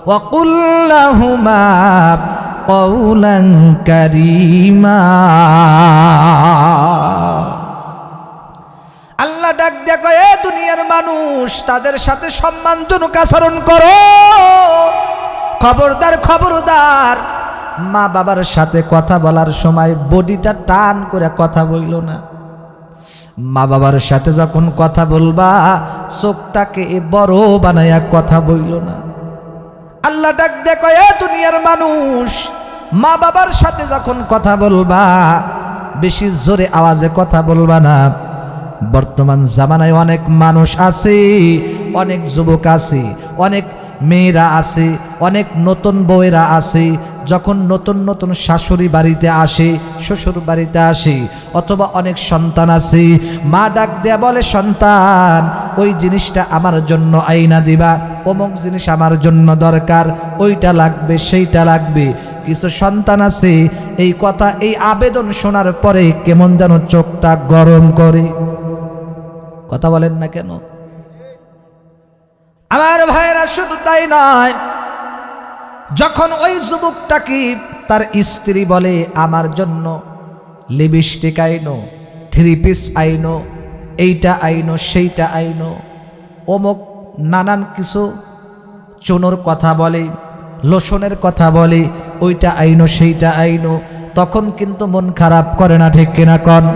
وقل لهما قولا كريما। আল্লাহ ডাক দিয়ে কয়, এ দুনিয়ার মানুষ, তাদের সাথে সম্মানজনক আচরণ করো। খবরদার খবরদার, মা বাবার সাথে কথা বলার সময় বডিটা টান করে কথা বইল না। মা বাবার সাথে যখন কথা বলবা চোখটাকে বড় বানায়া কথা বইল না। আল্লাহ ডাক দিয়ে কয়, এ দুনিয়ার মানুষ, মা বাবার সাথে যখন কথা বলবা বেশি জোরে আওয়াজে কথা বলবা না। বর্তমান জামানায় অনেক মানুষ আছে, অনেক যুবক আছে, অনেক মেয়েরা আছে, অনেক নতুন বউয়েরা আছে, যখন নতুন নতুন শাশুড়ি বাড়িতে আসে, শ্বশুর বাড়িতে আসে, অথবা অনেক সন্তান আছে, মা ডাক দেয়া বলে, সন্তান ওই জিনিসটা আমার জন্য আইনা দিবা, অমুক জিনিস আমার জন্য দরকার, ওইটা লাগবে সেইটা লাগবে। কিছু সন্তান আছে এই কথা, এই আবেদন শোনার পরে কেমন যেন চোখটা গরম করে। কথা বলেন না কেন? আমার ভাইয়েরা, শুধু তাই নয়, যখন ওই যুবকটাকে তার স্ত্রী বলে আমার জন্য লিপস্টিক আইনো, থ্রি পিস আইনো, এইটা আইনো, সেইটা আইনো, অমুক নানান কিছু চুনোর কথা বলে, লোশনের কথা বলে, ওইটা আইনো সেইটা আইনো, তখন কিন্তু মন খারাপ করে না, ঠিক কিনা কন?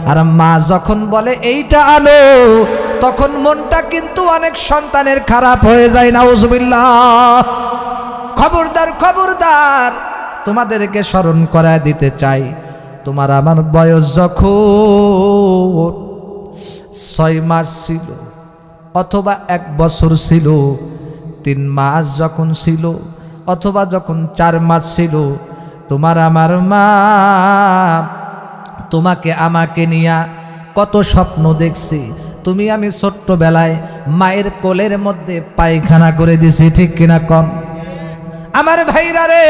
আর মা যখন বলে এইটা আনো, তখন মনটা কিন্তু অনেক সন্তানের খারাপ হয়ে যায়। নাউজুবিল্লাহ। খবরদার খবরদার, তোমাদেরকে স্মরণ করায় দিতে চাই, তোমার আমার বয়স যখন 6 মাস ছিল, অথবা 1 বছর ছিল, 3 মাস যখন ছিল, অথবা যখন 4 মাস ছিল, তোমার আমার মা তোমাকে আমাকে নিয়া কত স্বপ্ন দেখছি। তুমি আমি ছোট্টবেলায় মায়ের কোলের মধ্যে পায়খানা করে দিছি, ঠিক কিনা কম? আমার ভাইরা রে,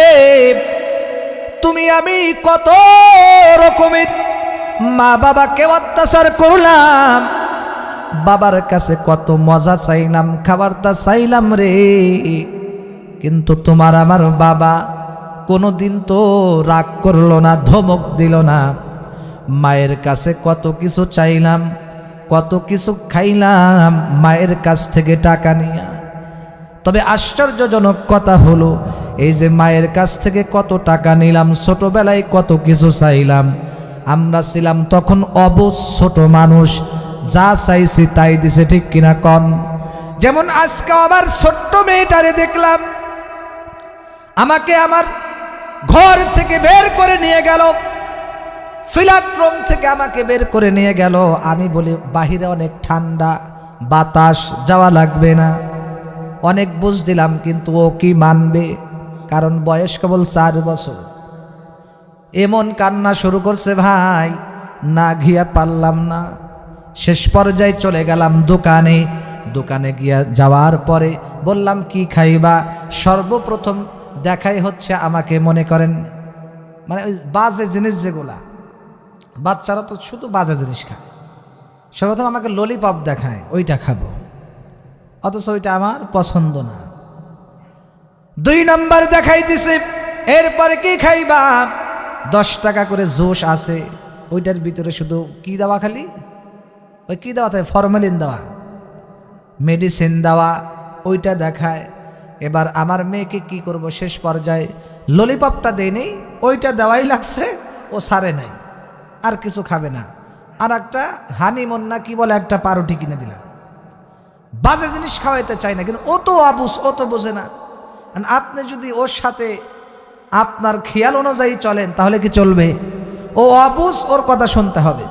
তুমি আমি কত রকমের মা বাবাকে অত্যাচার করলাম, বাবার কাছে কত মজা চাইলাম, খাবারটা চাইলাম রে, কিন্তু তোমার আমার বাবা কোনোদিন তো রাগ করলো না, ধমক দিল না। মায়ের কাছে কত কিছু চাইলাম, কত কিছু খাইলাম মায়ের কাছ থেকে টাকা নিয়া। তবে আশ্চর্যজনক কথা হলো, এই যে মায়ের কাছ থেকে কত টাকা নিলাম, ছোটবেলায় কত কিছু চাইলাম, আমরা ছিলাম তখন অবুঝ ছোট মানুষ, যা চাইছি তাই দিছে, ঠিক কিনা কন? যেমন আজকে আমার ছোট্ট মেয়েটারে দেখলাম, আমাকে আমার ঘর থেকে বের করে নিয়ে গেল, ফ্ল্যাট রুম থেকে আমাকে বের করে নিয়ে গেল। আমি বলি বাহিরে অনেক ঠান্ডা বাতাস, যাওয়া লাগবে না। অনেক বুঝ দিলাম, কিন্তু ও কি মানবে? কারণ বয়স কেবল 4 বছর। এমন কান্না শুরু করছে ভাই, না গিয়া পারলাম না। শেষ পর্যায়ে চলে গেলাম দোকানে। দোকানে গিয়া যাওয়ার পরে বললাম কি খাইবা? সর্বপ্রথম দেখাই হচ্ছে আমাকে, মনে করেন মানে ওই বাজে জিনিস যেগুলা, বাচ্চারা তো শুধু বাজে জিনিস খায়, সর্বপ্রথম আমাকে ললিপপ দেখায়, ওইটা খাবো, অথচ ওইটা আমার পছন্দ না। 2 নম্বর দেখাই দিছে, এরপরে কি খাইবা? 10 টাকা করে জুস আছে, ওইটার ভিতরে শুধু কি দেওয়া, খালি ওই কি দেওয়া থাকে, ফরমালিন দেওয়া, মেডিসিন দেওয়া, ওইটা দেখায়। এবার আমার মেয়েকে কি করব, শেষ পর্যায়ে ললিপপটা দেয়নি, ওইটা দেওয়াই লাগছে, ও সারে নাই, আর কিছু খাবে না। আর একটা হানিমন না কি বলে, একটা পাউরুটি কিনে দিলাম। বাজে জিনিস খাওয়াইতে চাই না, কিন্তু ও তো আবুস, ও তো বোঝে না। আপনি যদি ওর সাথে আপনার খেয়াল অনুযায়ী চলেন তাহলে কি চলবে? ও আবুস, ওর কথা শুনতে হবে,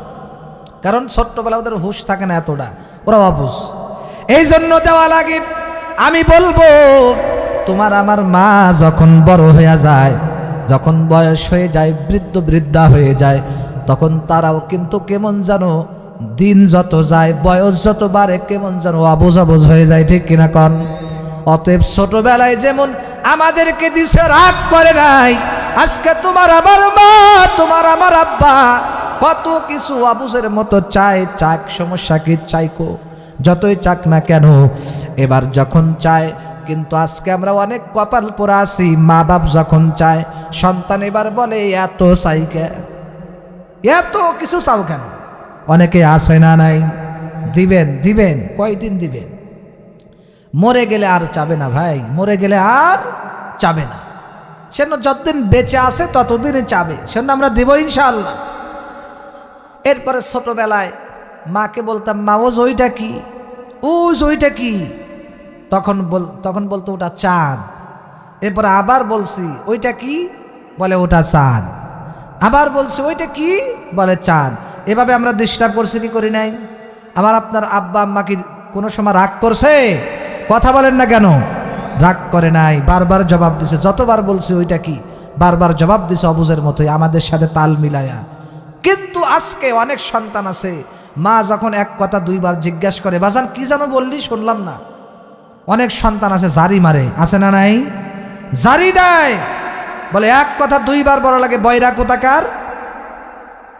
কারণ ছোট্টবেলা ওদের হুঁশ থাকে না এতটা, ওরা আবুস, এই জন্য দেওয়া লাগে। আমি বলবো, তোমার আমার মা যখন বড় হয়ে যায়, যখন বয়স হয়ে যায়, বৃদ্ধ বৃদ্ধা হয়ে যায়, তখন তারাও কিন্তু কেমন যেন দিন যত যায়, বয়স যত বাড়ে, কেমন যেন অবুঝ অবুঝ হয়ে যায়, ঠিক কিনা কন? অতএব ছোটবেলায় যেমন আমাদেরকে দিছে, রাগ করে নাই, আজকে তোমার আমার মা, তোমার আমার আব্বা কত কিছু আবুজের মতো চায়। চাক, সমস্যা কি? চাইকো, যতই চাক না কেন, এবার যখন চায় কিন্তু আজকে আমরা অনেক কপাল পোড়া আছি, মা বাপ যখন চায় সন্তান এবার বলে এত চাইকে, এত কিছু চাও কেন? অনেকে আসে না নাই, দিবেন দিবেন, কয়দিন দিবেন? মরে গেলে আর চাবে না ভাই, মরে গেলে আর চাবে না। সেজন্য যতদিন বেঁচে আছে ততদিনই চাবে, সেজন্য আমরা দেব ইনশাআল্লাহ। এরপরে ছোটবেলায় মাকে বলতাম, মা ও জয়টা কি, ও জয়টা কি? তখন বলতো ওটা চাঁদ। এরপরে আবার বলছি ওইটা কি, বলে ওটা চাঁদ। আবার বলছি ওইটা কি, বলে চাঁদ। এভাবে আমরা ডিস্টার্ব করছি কি করি নাই? আমার আপনার আব্বা আম্মা কি কোনো সময় রাগ করছে? কথা বলেন না কেন? রাগ করে নাই, বারবার জবাব দিছে। যতবার বলছি ওইটা কি, বারবার জবাব দিছে অবুজের মতোই, আমাদের সাথে তাল মিলায়া। কিন্তু আজকে অনেক সন্তান আছে, মা যখন এক কথা দুইবার জিজ্ঞাসা করে, বাজান কি যেন বললি, শুনলাম না। অনেক সন্তান আছে জারি মারে, আছে না নাই? জারি দেয়, বলে এক কথা দুইবার বড় লাগে, বয়রা কোথাকার।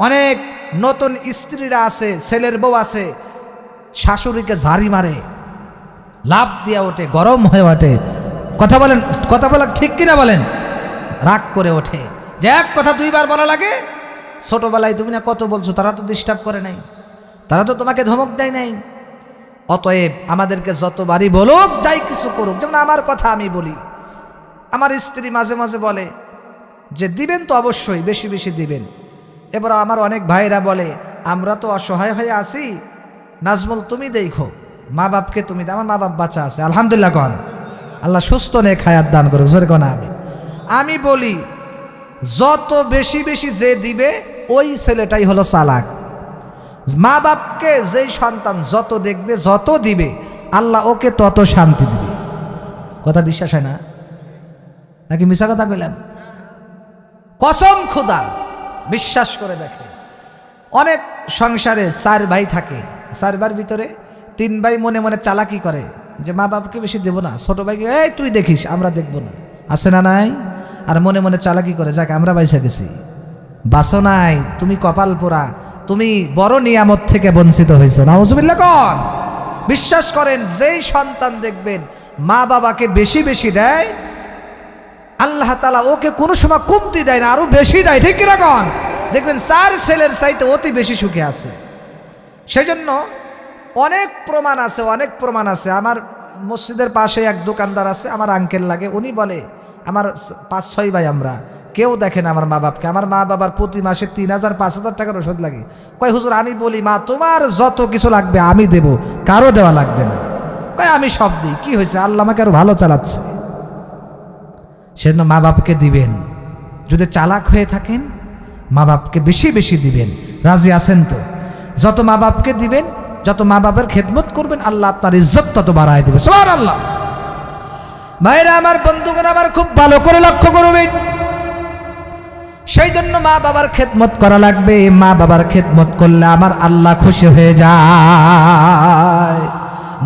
অনেক নতুন স্ত্রীরা আছে, ছেলের বউ আছে, শাশুড়িকে ঝাড়ি মারে, লাভ দিয়া ওঠে, গরম হয়ে ওঠে। কথা বলেন, কথা বলা ঠিক কিনা বলেন? রাগ করে ওঠে যে এক কথা দুইবার বলা লাগে। ছোটবেলায় তুমি না কত বলছো, তারা তো ডিস্টার্ব করে নাই, তারা তো তোমাকে ধমক দেয় নাই। অতএব আমাদেরকে যতবারই বলুক, যাই কিছু করুক, যেমন আমার কথা আমি বলি, আমার স্ত্রী মাঝে মাঝে বলে যে দিবেন তো অবশ্যই, বেশি বেশি দিবেন। এবার আমার অনেক ভাইরা বলে, আমরা তো অসহায় হয়ে আছি, নাজমুল তুমি দেখো, মা বাপকে তুমি দাও। আমার মা বাপ বাচ্চা আছে আলহামদুলিল্লাহ, কন আল্লাহ সুস্থ নেক হায়াত দান করুক, জোরে কোন আমি বলি যত বেশি বেশি যে দিবে ওই ছেলেটাই হলো চালাক। মা বাপকে যেই সন্তান যত দেখবে, যত দিবে, আল্লাহ ওকে তত শান্তি দিবে। কথা বিশ্বাস হয় না নাকি মিশা কথা কইলাম? কসম খোদা, বিশ্বাস করে দেখেন। অনেক সংসারে 4 ভাই থাকে, 4 ভাইয়ের ভিতরে 3 ভাই মনে মনে চালাকি করে যে মা বাপকে বেশি দেব না, ছোট ভাইকে এই তুই দেখিস, আমরা দেখব না, আছে না নাই? আর মনে মনে চালাকি করে, যাক আমরা বাইসা গেছি, বাসো নাই, তুমি কপাল পোড়া, তুমি বড় নিয়ামত থেকে বঞ্চিত হয়েছ। নাউজুবিল্লাহ কন। বিশ্বাস করেন, যেই সন্তান দেখবেন মা বাবাকে বেশি বেশি দেয়, আল্লাহ তাআলা ওকে কোনো সময় কমতি দেয় না, আরো বেশি দেয়। ঠিক কিনা কন? দেখবেন 4 ছেলের চাইতে অতি বেশি সুখে আছে। সেজন্য অনেক প্রমাণ আছে, অনেক প্রমাণ আছে। আমার মসজিদের পাশে এক দোকানদার আছে, আমার আঙ্কেল লাগে, উনি বলে আমার 5-6 ভাই, আমরা কেউ দেখেন আমার মা বাপকে। আমার মা বাবার প্রতি মাসে 3000-5000 টাকার ওষুধ লাগে। কয় হুজুর, আমি বলি মা তোমার যত কিছু লাগবে আমি দেব, কারো দেওয়া লাগবে না। কয় আমি সব দিই, কি হয়েছে, আল্লাহ আমাকে আরো ভালো চালাচ্ছে। সেজন্য মা বাপকে দিবেন। যদি চালাক হয়ে থাকেন, মা বাপকে বেশি বেশি দিবেন। রাজি আছেন তো? যত মা বাপকে দিবেন, যত মা বাবার খেদমত করবেন, আল্লাহ আপনার ইজ্জত তত বাড়ায় দিবে। সুবহানাল্লাহ। ভাইরা আমার, বন্ধুগণ আমার, খুব ভালো করে লক্ষ্য করবেন। সেই জন্য মা বাবার খেদমত করা লাগবে। মা বাবার খেদমত করলে আমার আল্লাহ খুশি হয়ে যায়।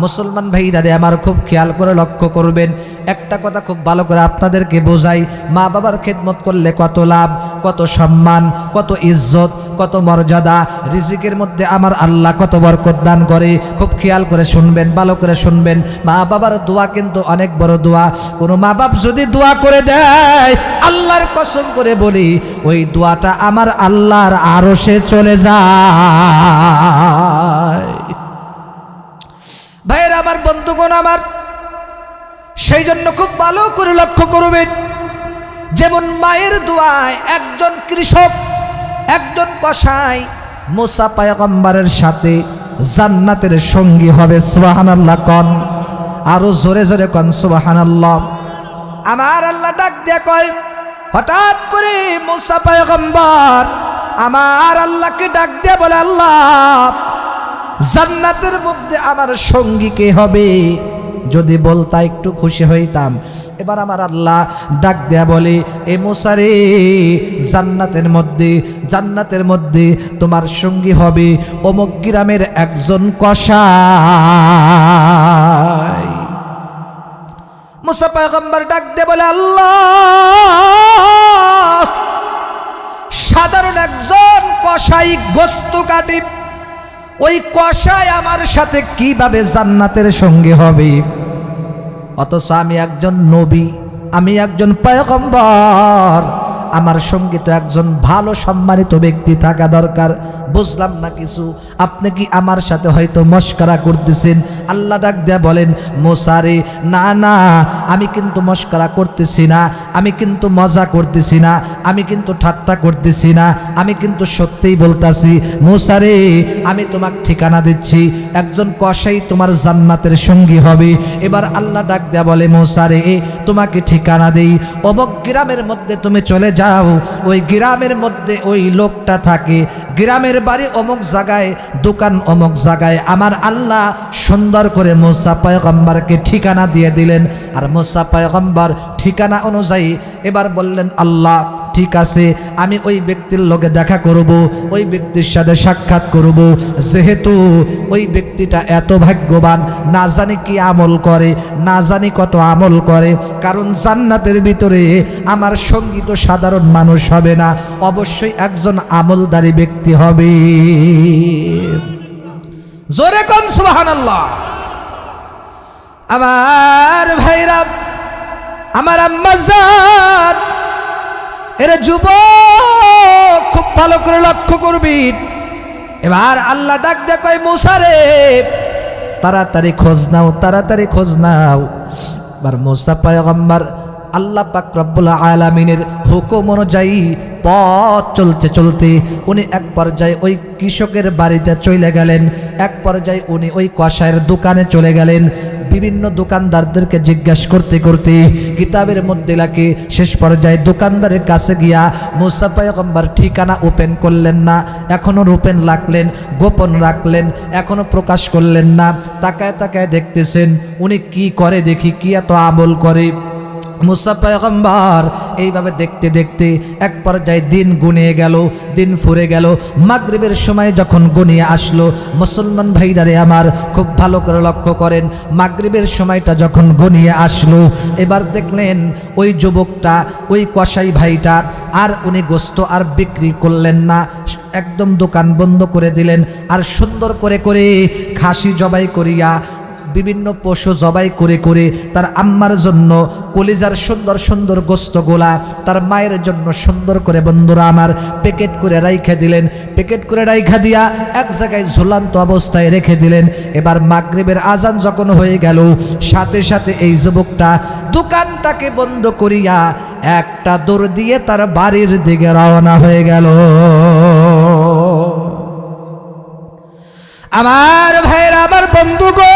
মুসলমান ভাইরা রে আমার, খুব খেয়াল করে লক্ষ্য করবেন। একটা কথা খুব ভালো করে আপনাদেরকে বোঝাই, মা বাবার খেদমত করলে কত লাভ, কত সম্মান, কত ইজ্জত, কত মর্যাদা, রিজিকের মধ্যে আমার আল্লাহ কত বরকত দান করে। খুব খেয়াল করে শুনবেন, ভালো করে শুনবেন। মা বাবার দোয়া কিন্তু অনেক বড় দোয়া। কোনো মা বাপ যদি দোয়া করে দেয়, আল্লাহর কসম করে বলি, ওই দোয়াটা আমার আল্লাহর আরশে চলে যায়। ভাইয়ের আমার, বন্ধুগণ আমার, সেই জন্য খুব ভালো করে লক্ষ্য করবেন। যেমন মায়ের দোয়ায় একজন কৃষক, একজন কসাই মুসা পয়গম্বরের সাথে জান্নাতের সঙ্গী হবে। সুবহানাল্লাহ কন, আরো জোরে জোরে কন সুবহানাল্লাহ। আমার আল্লাহ ডাক দিয়ে কয়, হঠাৎ করে মুসা পয়গম্বর আমার আল্লাহকে ডাক দিয়ে বলে, আল্লাহ জান্নাতের মধ্যে আমার সঙ্গী কে হবে? যদি বলতা একটু খুশি হইতাম। এবার আমার আল্লাহ ডাক দেয়া বলে, এ মুসা রে, জান্নাতের মধ্যে তোমার সঙ্গী হবে অমুক গ্রামের একজন কসাই। মুসা পয়গম্বর ডাক দিয়ে বলে, আল্লাহ সাধারণ একজন কসাই গোস্ত কাটি, ওই কসাই আমার সাথে কিভাবে জান্নাতের সঙ্গে হবে? অথচ আমি একজন নবী, আমি একজন পয়গম্বর, আমার সঙ্গে তো একজন ভালো সম্মানিত ব্যক্তি থাকা দরকার। বুঝলাম না কিছু, আপনি কি আমার সাথে হয়তো মস্করা করতেছেন? আল্লাহ ডাক দেয়া বলেন, মুসা রে, না না, আমি কিন্তু মস্করা করতেছি না, আমি কিন্তু মজা করতেছি না, আমি কিন্তু ঠাট্টা করতেছি না, আমি কিন্তু সত্যিই বলতাছি। মুসা রে, আমি তোমাকে ঠিকানা দিচ্ছি, একজন কসাই তোমার জান্নাতের সঙ্গী হবে। এবার আল্লাহ ডাক দেয়া বলে, মুসা রে, তোমাকে ঠিকানা দেই, অমুক গ্রামের মধ্যে তুমি চলে যাও, ওই গ্রামের মধ্যে ওই লোকটা থাকে, গ্রামের বাড়ি অমুক জায়গায়, দোকান অমুক জায়গায়। আমার আল্লাহ সুন্দর করে মুসা পয়গম্বরকে ঠিকানা দিয়ে দিলেন। আর মুসা পয়গম্বর ঠিকানা অনুযায়ী এবার বললেন, আল্লাহ ঠিক আছে, আমি ওই ব্যক্তির লগে দেখা করব, ওই ব্যক্তির সাথে সাক্ষাৎ করব। যেহেতু ওই ব্যক্তিটা এত ভাগ্যবান, না জানি কি আমল করে, না জানি কত আমল করে, কারণ জান্নাতের ভিতরে আমার সঙ্গী তো সাধারণ মানুষ হবে না, অবশ্যই একজন আমলদারি ব্যক্তি হবে। জোরে কোন সুবহানাল্লাহ। আমার ভাইরা, আমার আম্মা জান, এরা যুবক, খুব ভালো করে লক্ষ্য করবি। এবার আল্লাহ ডাক দে কয়, মুসা রে, তাড়াতাড়ি খোঁজ নাও, তাড়াতাড়ি খোঁজ নাও। এবার মুসা পয়গম্বর আল্লাহ পাক রব্বুল আলামিনের হুকুম অনুযায়ী পথ চলতে চলতে উনি এক পর্যায়ে ওই কৃষকের বাড়িতে চলে গেলেন, এক পর্যায়ে উনি ওই কসাইয়ের দোকানে চলে গেলেন। বিভিন্ন দোকানদারদেরকে জিজ্ঞাসা করতে করতে কিতাবের মধ্যে লাগে শেষ পর্যায়ে দোকানদারের কাছে গিয়া মুসা পয়গম্বর ঠিকানা ওপেন করলেন না, এখনো ওপেন রাখলেন, গোপন রাখলেন, এখনো প্রকাশ করলেন না। তাকায় তাকায় দেখতেছেন উনি কি করে, দেখি কি এত আমল করে। মুসা পয়গম্বর এইভাবে দেখতে দেখতে এক পর্যায়ে দিন গুনিয়ে গেল, দিন ফুরে গেল। মাগরিবের সময় যখন গুনিয়ে আসলো, মুসলমান ভাইদারে আমার খুব ভালো করে লক্ষ্য করেন, মাগরিবের সময়টা যখন গুনিয়ে আসলো, এবার দেখলেন ওই যুবকটা, ওই কসাই ভাইটা আর উনি গোস্ত আর বিক্রি করলেন না, একদম দোকান বন্ধ করে দিলেন। আর সুন্দর করে করে খাসি জবাই করিয়া, বিভিন্ন পশু জবাই করে করে তার আম্মার জন্য কলিজার সুন্দর সুন্দর গোস্তগুলা, তার মায়ের জন্য সুন্দর করে বন্ধুরা আমার প্যাকেট করে রাইখা দিলেন। প্যাকেট করে রাইখা দিয়া এক জায়গায় ঝুলন্ত অবস্থায় রেখে দিলেন। এবার মাগরিবের আজান যখন হয়ে গেল, সাথে সাথে এই যুবকটা দোকানটাকে বন্ধ করিয়া একটা দৌড় দিয়ে তার বাড়ির দিকে রওনা হয়ে গেল। আমার ভাইরা, আমার বন্ধুগণ,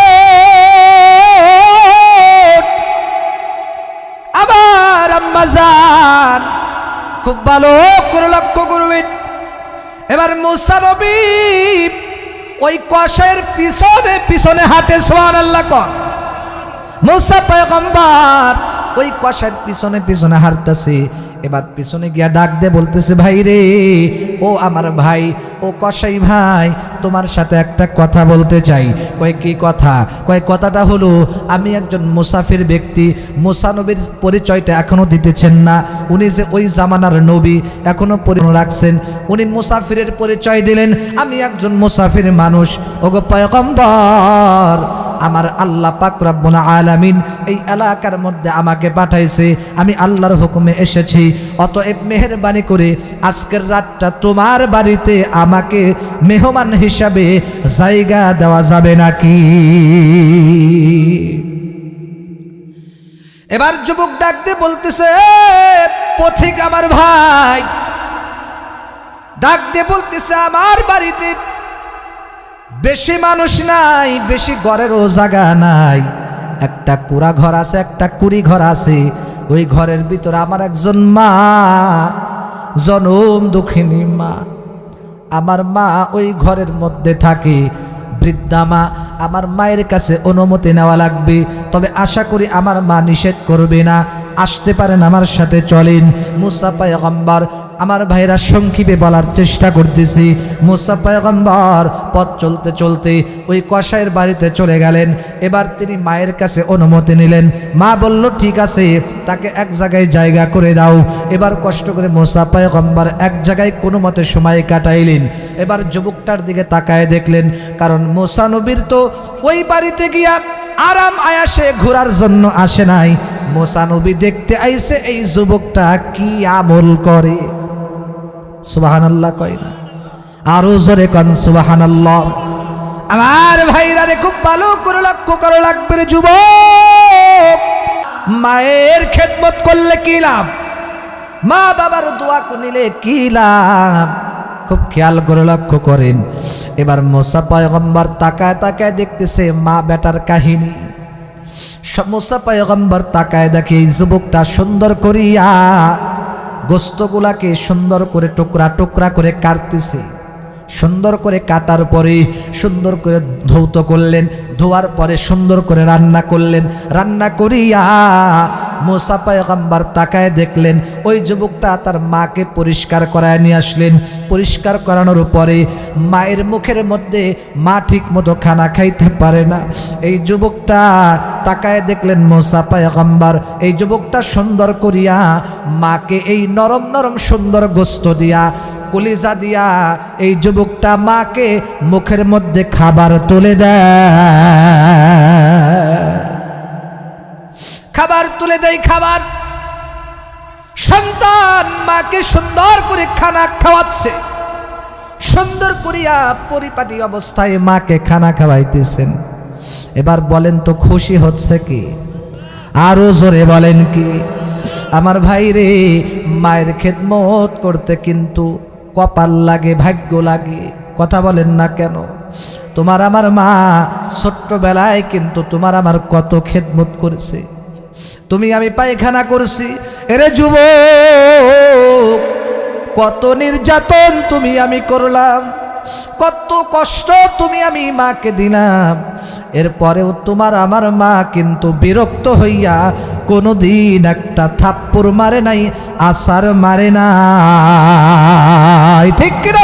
আমার আম্মা জান, খুব ভালো করে লক্ষ্য করবেন। এবার মুসা নবী ওই কসাইয়ের পিছনে পিছনে হাঁটে, সুবহানাল্লাহ কর। মুসা পয়গম্বর ওই কসাইয়ের পিছনে পিছনে হাঁটতেছে। এবার পিছনে গিয়া ডাক দে বলতেছে, ভাই রে, ও আমার ভাই, ও কসাই ভাই, তোমার সাথে একটা কথা বলতে চাই। কয় কি কথা? কয় কথাটা হলো, আমি একজন মুসাফির ব্যক্তি, মুসা নবীর পরিচয়টা এখনো দিতেছেন না। উনি যে ওই জামানার নবী এখনো পরিচয় রাখছেন, উনি মুসাফিরের পরিচয় দিলেন, আমি একজন মুসাফির মানুষ। ওগো পয়গম্বর, আমার আল্লাহ পাক রব্বুল আলামিন এই এলাকার মধ্যে আমাকে পাঠাইছে, আমি আল্লাহর হুকুমে এসেছি। অতএব মেহেরবানি করে আজকের রাতটা তোমার বাড়িতে আমাকে মেহমান হিসাবে জায়গা দেওয়া যাবে নাকি? এবার যুবক ডাক দিয়ে বলতেছে, পথিক আমার ভাই, ডাক দিয়ে বলতেছে, আমার বাড়িতে বেশি মানুষ নাই, বেশি ঘরেরও জায়গা নাই, একটা কুড়া ঘর আছে, একটা কুড়ি ঘর আছে। ওই ঘরের ভিতরে আমার একজন মা, জনম দুঃখিনী মা, আমার মা ওই ঘরের মধ্যে থাকে, বৃদ্ধা মা। আমার মায়ের কাছে অনুমতি নেওয়া লাগবে, তবে আশা করি আমার মা নিষেধ করবে না, আসতে পারেন, আমার সাথে চলেন। মুসা পয়গম্বর, আমার ভাইরা সংক্ষেপে বলার চেষ্টা করতেছি, মুসা পয়গম্বর পথ চলতে চলতে ওই কসাইয়ের বাড়িতে চলে গেলেন। এবার তিনি মায়ের কাছে অনুমতি নিলেন। মা বলল, ঠিক আছে, তাকে এক জায়গায় জায়গা করে দাও। এবার কষ্ট করে মুসা পয়গম্বর এক জায়গায় কোনো মতে সময় কাটাইলেন। এবার যুবকটার দিকে তাকায় দেখলেন, কারণ মুসা নবীর তো ওই বাড়িতে গিয়া আরাম আয়াসে ঘোরার জন্য আসে নাই, মুসা নবী দেখতে আইছে এই যুবকটা কি আমল করে। সুবহানাল্লাহ কয় না? আরো জোরে কন সুবহানাল্লাহ। আমার ভাইরা রে, খুব ভালো করে লক্ষ্য করা লাগবে রে যুবক। মায়ের খেদমত করলে কি লাভ? মা বাবার দোয়া নিলে কি লাভ? খুব খেয়াল করে লক্ষ্য করেন। এবার মুসা পয়গম্বর তাকায় তাকায় দেখতেছে মা বেটার কাহিনী। মুসা পয়গম্বর তাকায় দেখে এই যুবকটা সুন্দর করিয়া গোস্তগুলাকে সুন্দর করে টুকরা টুকরা করে কাটতেছে। সুন্দর করে কাটার পরে সুন্দর করে ধৌত করলেন, ধোয়ার পরে সুন্দর করে রান্না করলেন। রান্না করিয়া মুসা পয়গম্বর তাকায় দেখলেন ওই যুবকটা তার মাকে পরিষ্কার করায় নিয়ে আসলেন। পরিষ্কার করানোর পরে মায়ের মুখের মধ্যে মা ঠিক মতো খানা খাইতে পারে না। এই যুবকটা তাকায় দেখলেন মুসা পয়গম্বর এই যুবকটা সুন্দর করিয়া মাকে এই নরম নরম সুন্দর গোস্ত দিয়া, কলিজা দিয়া এই যুবকটা মাকে মুখের মধ্যে খাবার তুলে দেয়। খাবার তুলে দেয়। খাবার সন্তান মাকে সুন্দর করে খানা খাওয়াচ্ছে। সুন্দর করিয়া পরিপাটি অবস্থায় মাকে খানা খাওয়াইতেছেন। এবার বলেন তো খুশি হচ্ছে কি? আরো জোরে বলেন কি? আমার ভাই রে, মায়ের খেদমত করতে কিন্তু কপাল লাগে, ভাগ্য লাগে। কথা বলেন না কেন? তোমার আমার মা ছোট্টবেলায় কিন্তু তোমার আমার কত খেদমত করেছে। তুমি আমি পায়খানা করছি, এরে যুবক, কত নির্যাতন তুমি আমি করলাম, কত কষ্ট তুমি আমি মাকে দিলাম। এরপরেও তোমার আমার মা কিন্তু বিরক্ত হইয়া কোনোদিন একটা থাপ্পড় মারে নাই, আসার মারে নাই। ঠিক কিনা?